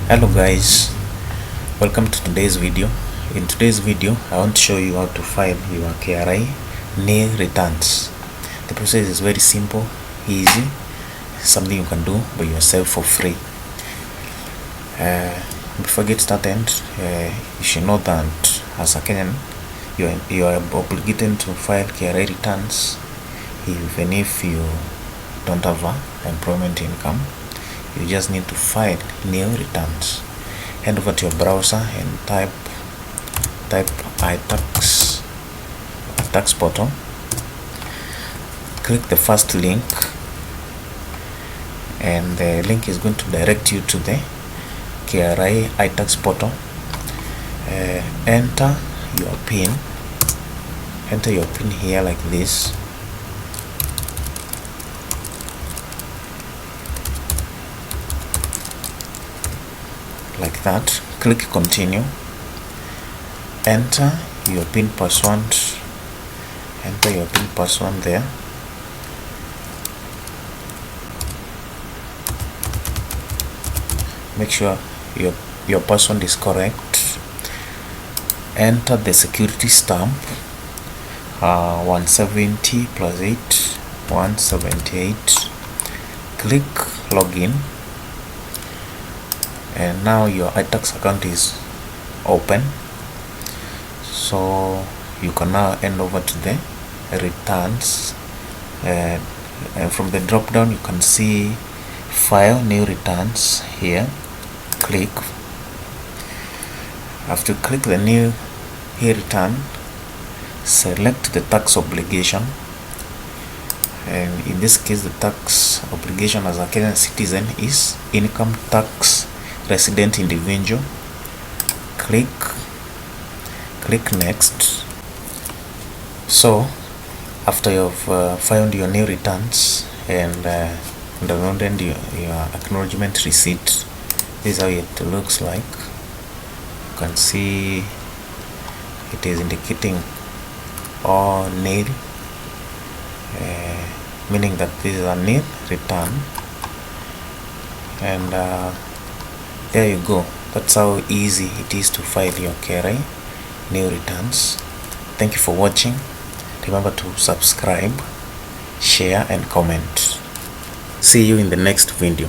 Hello guys, welcome to today's video. In today's video I want to show you how to file your KRA nil returns. The process is very simple, easy, something you can do by yourself for free. Before I get started, you should know that as a Kenyan you are obligated to file KRA returns even if you don't have employment income. You just need to file nil returns. Head over to your browser and type iTax tax portal. Click the first link, and the link is going to direct you to the KRA iTax portal. Enter your PIN. Enter your PIN here like this. Like that. Click continue. Enter your PIN password. Enter your PIN password there. Make sure your password is correct. Enter the security stamp, 170 plus 8, 178. Click login, and now your iTax account is open. So you can now hand over to the returns, and from the drop down you can see file new returns here. Click. After you click the new return, select the tax obligation, and in this case the tax obligation as a Kenyan citizen is income tax resident individual. Click next. So after you've found your new returns and downloaded your acknowledgement receipt, this is how it looks like. You can see it is indicating all nil, meaning that this is a nil return. And there you go. That's how easy it is to file your KRA nil returns. Thank you for watching. Remember to subscribe, share and comment. See you in the next video.